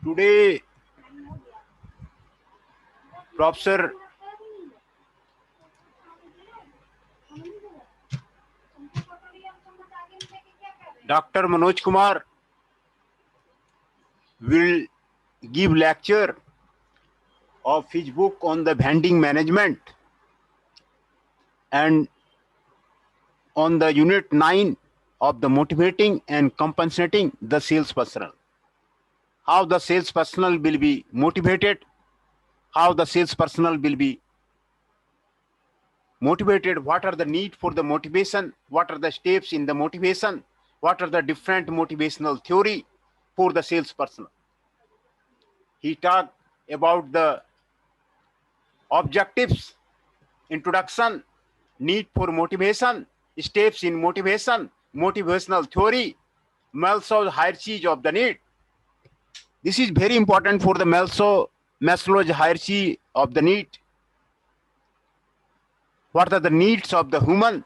Today, Professor Dr. Manoj Kumar will give lecture of his book on the vending management and on the unit 9 of the motivating and compensating the sales personnel. How the sales personnel will be motivated, how the sales personnel will be motivated, what are the need for the motivation, what are the steps in the motivation, what are the different motivational theory for the sales personnel. He talked about the objectives, introduction, need for motivation, steps in motivation, motivational theory, Maslow's hierarchy of the need. This is very important for the Maslow's hierarchy of the need. What are the needs of the human?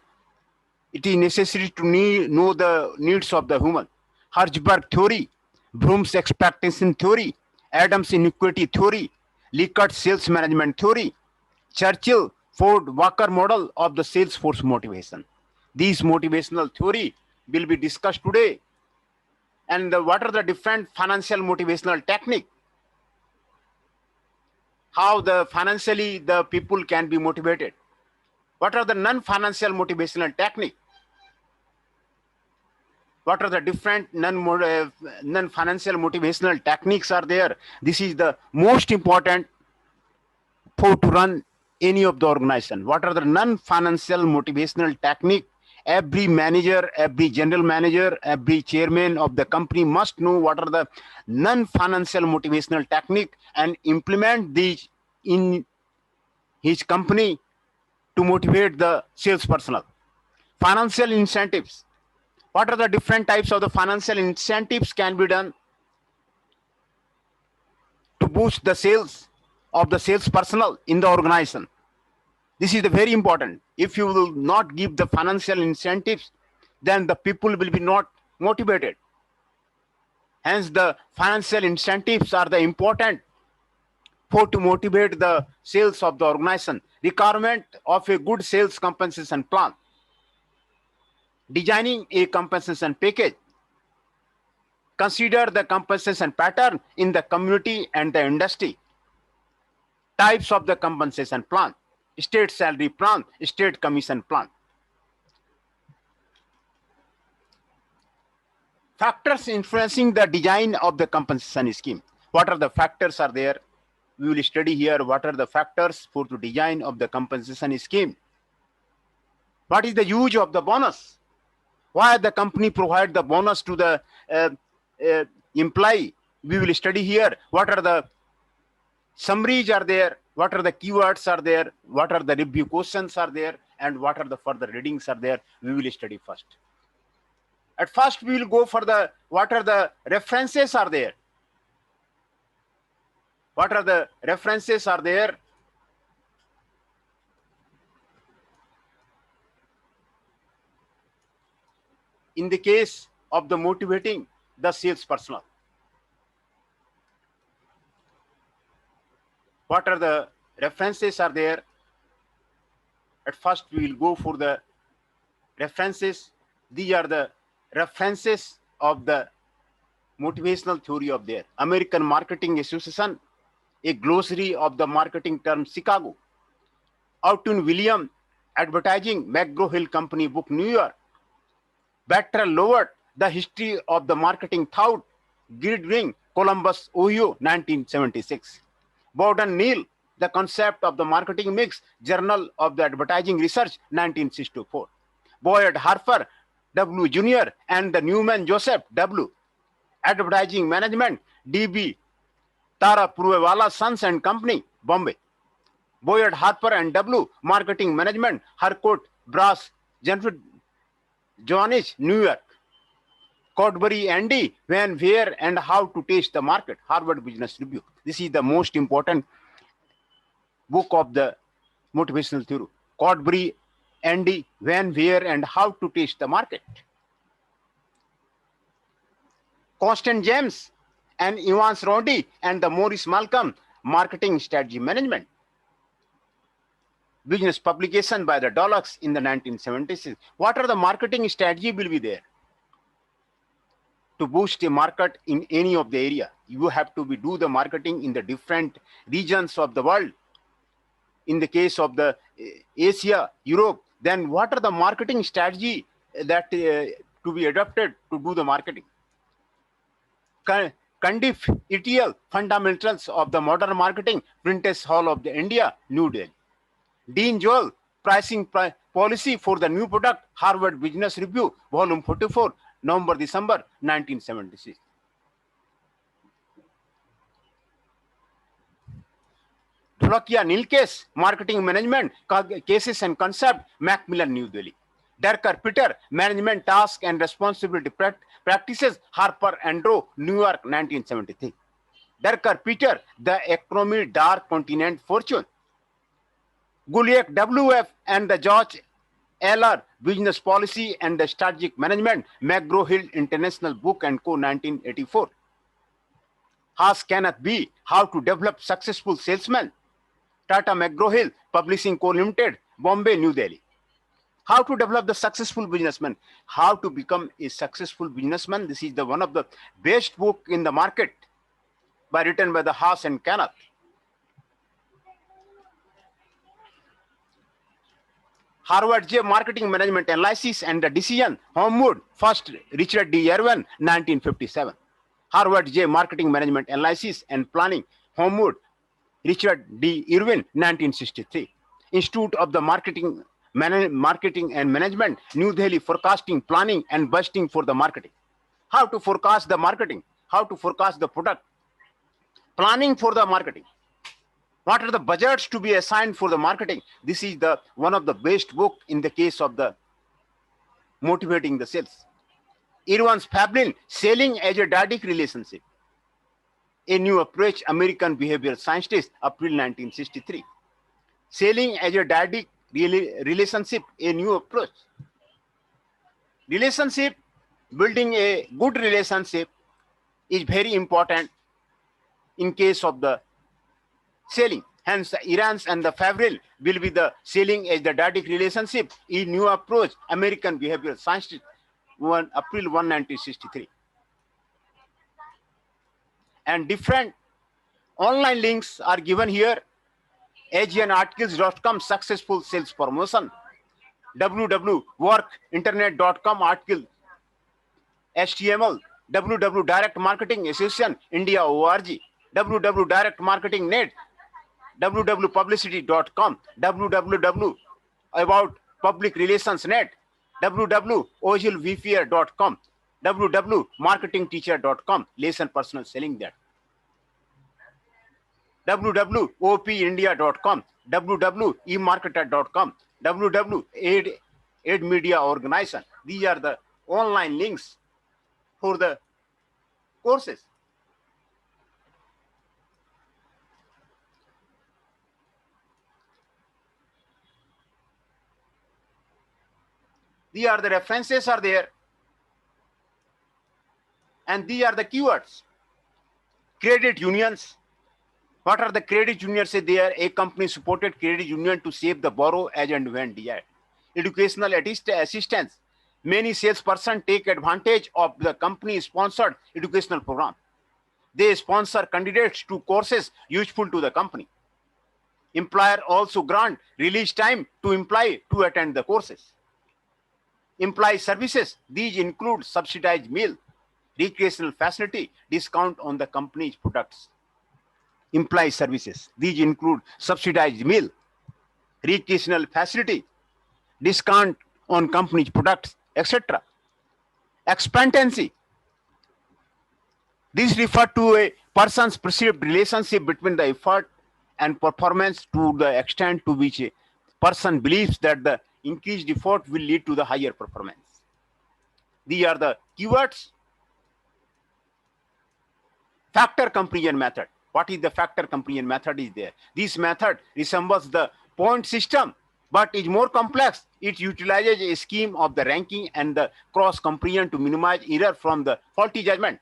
It is necessary to know the needs of the human. Hertzberg theory, Bloom's expectation theory, Adams inequality theory, Likert sales management theory, Churchill Ford Walker model of the sales force motivation. These motivational theory will be discussed today. And what are the different financial motivational technique? How the financially the people can be motivated? What are the non-financial motivational technique? What are the different non-financial motivational techniques are there? This is the most important for to run any of the organization. What are the non-financial motivational technique? Every manager, every general manager, every chairman of the company must know what are the non-financial motivational technique and implement these in his company to motivate the sales personnel. Financial incentives. What are the different types of the financial incentives can be done to boost the sales of the sales personnel in the organization? This is the very important. If you will not give the financial incentives, then the people will be not motivated. Hence, the financial incentives are the important for to motivate the sales of the organization. Requirement of a good sales compensation plan. Designing a compensation package. Consider the compensation pattern in the community and the industry. Types of the compensation plan. State salary plan, state commission plan. Factors influencing the design of the compensation scheme. What are the factors are there? We will study here what are the factors for the design of the compensation scheme. What is the use of the bonus? Why the company provide the bonus to the employee? We will study here. What are the summaries are there? What are the keywords are there? What are the review questions are there? And what are the further readings are there? We will study first. At first, we will go for the what are the references are there? What are the references are there? In the case of the motivating the sales personnel. What are the references are there? At first, we will go for the references. These are the references of the motivational theory of their American Marketing Association, a glossary of the marketing term Chicago, Autumn William, Advertising, McGraw-Hill Company book, New York, Better Lower, The History of the Marketing Thought, Girdring, Columbus, Ohio, 1976. Bowden Neal, The Concept of the Marketing Mix, Journal of the Advertising Research, 1964. Boyd Harper, W. Jr. and the Newman Joseph, W. Advertising Management, D.B. Tara Purewala Sons and Company, Bombay. Boyd Harper and W. Marketing Management, Harcourt, Brass, Johannes, New York. Codbury, Andy, When, Where, and How to Taste the Market, Harvard Business Review. This is the most important book of the motivational theory. Codbury, Andy, When, Where, and How to Taste the Market. Constant James, and Evans Roddy and the Maurice Malcolm, Marketing Strategy Management. Business publication by the Dulux in the 1976. What are the marketing strategy will be there? To boost a market in any of the area, you have to do the marketing in the different regions of the world. In the case of the Asia, Europe, then what are the marketing strategy that to be adopted to do the marketing? Cundiff ETL, Fundamentals of the Modern Marketing, Printers Hall of the India, New Delhi. Dean Joel, Pricing Policy for the New Product, Harvard Business Review, Volume 44, November-December 1976. Dholakia Nilkes, Marketing Management, Cases and Concept, Macmillan, New Delhi. Derker Peter, Management Task and Responsibility Practices, Harper and Row, New York, 1973. Derker Peter, The Economy, Dark Continent, Fortune. Guliak W.F. and the George Eller, Business Policy and the Strategic Management, McGraw-Hill International Book and Co., 1984. Haas Kenneth B., How to Develop Successful Salesmen, Tata McGraw-Hill Publishing Co. Limited, Bombay, New Delhi. How to develop the successful businessman, how to become a successful businessman. This is the one of the best book in the market written by the Haas and Kenneth. Harvard J. Marketing Management Analysis and the Decision, Homewood, first Richard D. Irwin, 1957. Harvard J. Marketing Management Analysis and Planning, Homewood, Richard D. Irwin, 1963. Institute of the Marketing and Management, New Delhi, Forecasting, Planning and Budgeting for the Marketing. How to forecast the marketing, how to forecast the product, planning for the marketing. What are the budgets to be assigned for the marketing? This is the one of the best book in the case of the motivating the sales. Irvance Fablin, Selling as a Dyadic Relationship. A New Approach, American Behavioral Scientist, April 1963. Selling as a Dyadic Relationship, a New Approach. Relationship, building a good relationship is very important in case of the selling. Hence, Irvance and the Favril will be the selling as the dyadic relationship, a new approach, American Behavioral Science, April 1, 1963. And different online links are given here. AsianArticles.com, successful sales promotion. www.workinternet.com article HTML. www.Direct Marketing Association, India org. www.directmarketing.net. www.publicity.com, www.aboutpublicrelations.net, www.ogilvpr.com, www.marketingteacher.com, lesson personal selling that, www.opindia.com, www.emarketer.com, www.aid media organization. These are the online links for the courses. These are the references are there. And these are the keywords. Credit unions. What are the credit unions? They are a company supported credit union to save the borrow as and when desired. Educational assistance. Many salespersons take advantage of the company sponsored educational program. They sponsor candidates to courses useful to the company. Employer also grant release time to employee to attend the courses. Employee services, these include subsidized meal, recreational facility, discount on the company's products. Employee services, these include subsidized meal, recreational facility, discount on company's products, etc. Expectancy, this refers to a person's perceived relationship between the effort and performance to the extent to which a person believes that the increased effort will lead to the higher performance. These are the keywords. Factor comparison method. What is the factor comparison method is there? This method resembles the point system, but is more complex. It utilizes a scheme of the ranking and the cross comparison to minimize error from the faulty judgment.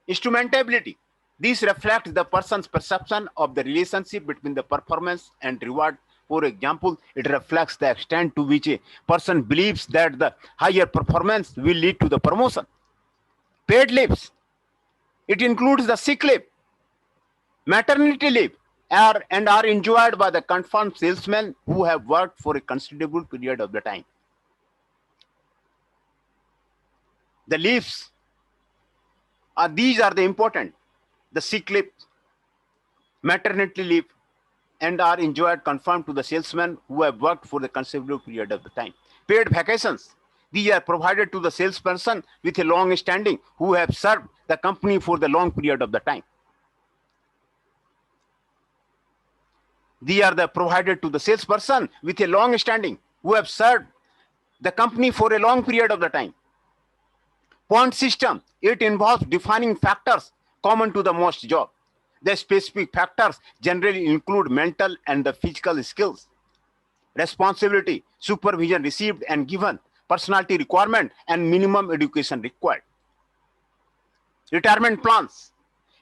Instrumentability. These reflect the person's perception of the relationship between the performance and reward. For example, it reflects the extent to which a person believes that the higher performance will lead to the promotion. Paid leaves. It includes the sick leave, maternity leave, and are enjoyed by the confirmed salesmen who have worked for a considerable period of the time. The leaves these are the important. The sick leave, maternity leave, and are enjoyed confirmed to the salesmen who have worked for the considerable period of the time. Paid vacations. These are provided to the salesperson with a long standing who have served the company for the long period of the time. These are provided to the salesperson with a long standing who have served the company for a long period of the time. Point system. It involves defining factors common to the most job. The specific factors generally include mental and the physical skills, responsibility, supervision received and given, personality requirement, and minimum education required. Retirement plans.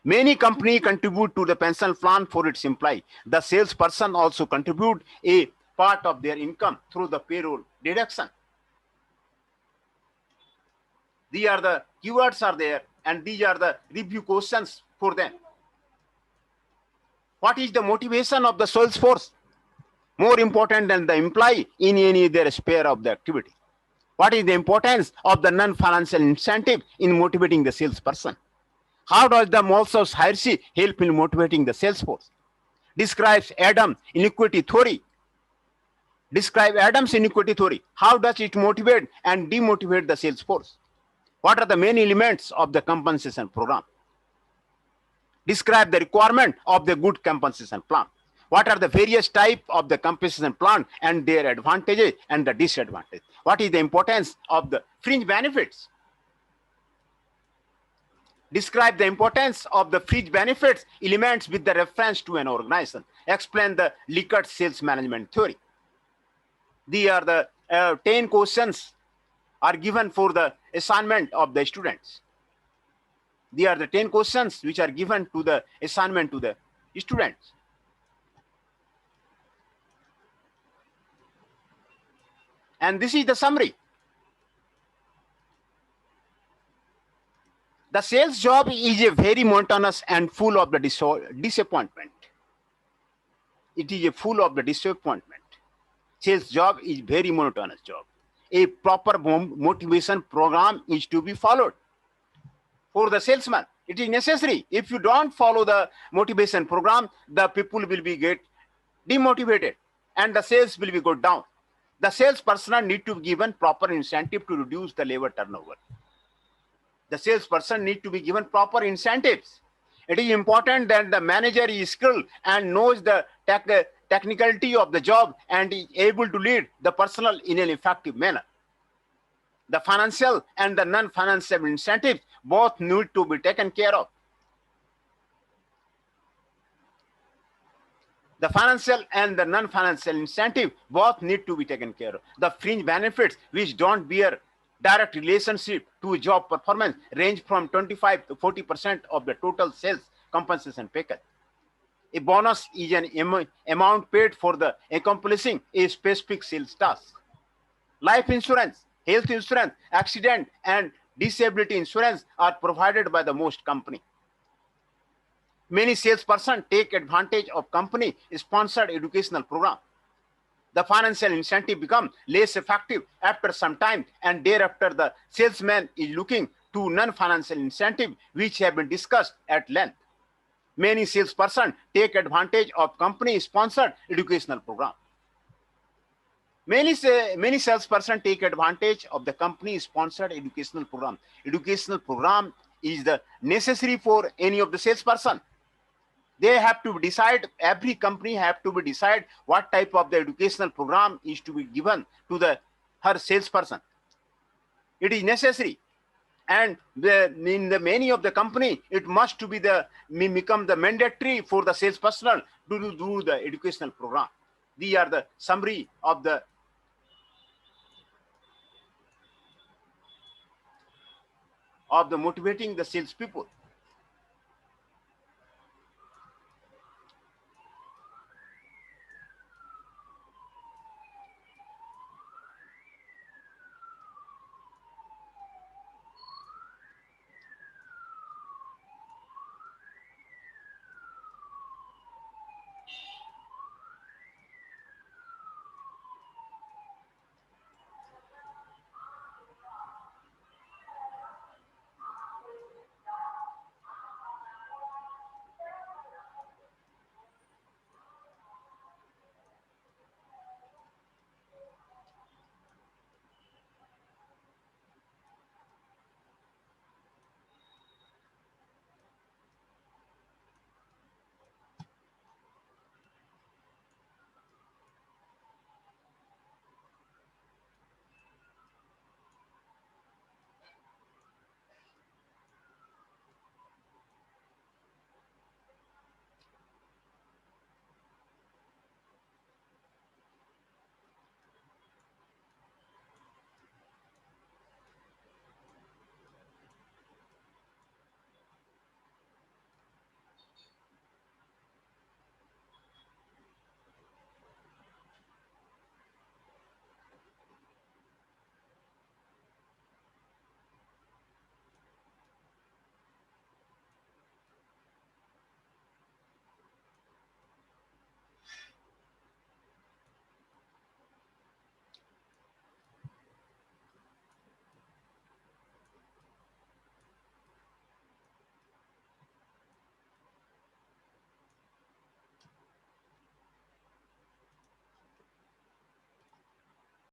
Many companies contribute to the pension plan for its employee. The salesperson also contribute a part of their income through the payroll deduction. These are the keywords are there, and these are the review questions for them. What is the motivation of the sales force? More important than the employee in any their sphere of the activity. What is the importance of the non-financial incentive in motivating the salesperson? How does the Molsos hierarchy help in motivating the sales force? Describes Adams inequity theory. Describe Adams inequity theory. How does it motivate and demotivate the sales force? What are the main elements of the compensation program? Describe the requirement of the good compensation plan. What are the various types of the compensation plan and their advantages and the disadvantages? What is the importance of the fringe benefits? Describe the importance of the fringe benefits elements with the reference to an organization. Explain the Likert sales management theory. These are the 10 questions are given for the assignment of the students. These are the 10 questions which are given to the assignment to the students. And this is the summary. The sales job is a very monotonous and full of the disappointment. It is a full of the disappointment. Sales job is very monotonous job. A proper motivation program is to be followed for the salesman. It is necessary. If you don't follow the motivation program, the people will be get demotivated and the sales will be go down. The sales personnel need to be given proper incentive to reduce the labor turnover. The salesperson need to be given proper incentives. It is important that the manager is skilled and knows the technicality of the job and is able to lead the personnel in an effective manner. The financial and the non-financial incentives both need to be taken care of. The financial and the non-financial incentive both need to be taken care of. The fringe benefits which don't bear direct relationship to job performance range from 25 to 40% of the total sales compensation package. A bonus is an amount paid for the accomplishing a specific sales task. Life insurance, health insurance, accident, and disability insurance are provided by the most company. Many salespersons take advantage of company-sponsored educational program. The financial incentive becomes less effective after some time, and thereafter the salesman is looking to non-financial incentive which have been discussed at length. Many salespersons take advantage of company-sponsored educational program. Many salespersons take advantage of the company-sponsored educational program. Educational program is the necessary for any of the salesperson. They have to decide, every company have to decide what type of the educational program is to be given to her salesperson. It is necessary. And in the many of the company, it must to be become the mandatory for the sales personnel to do the educational program. These are the summary of the motivating the sales people.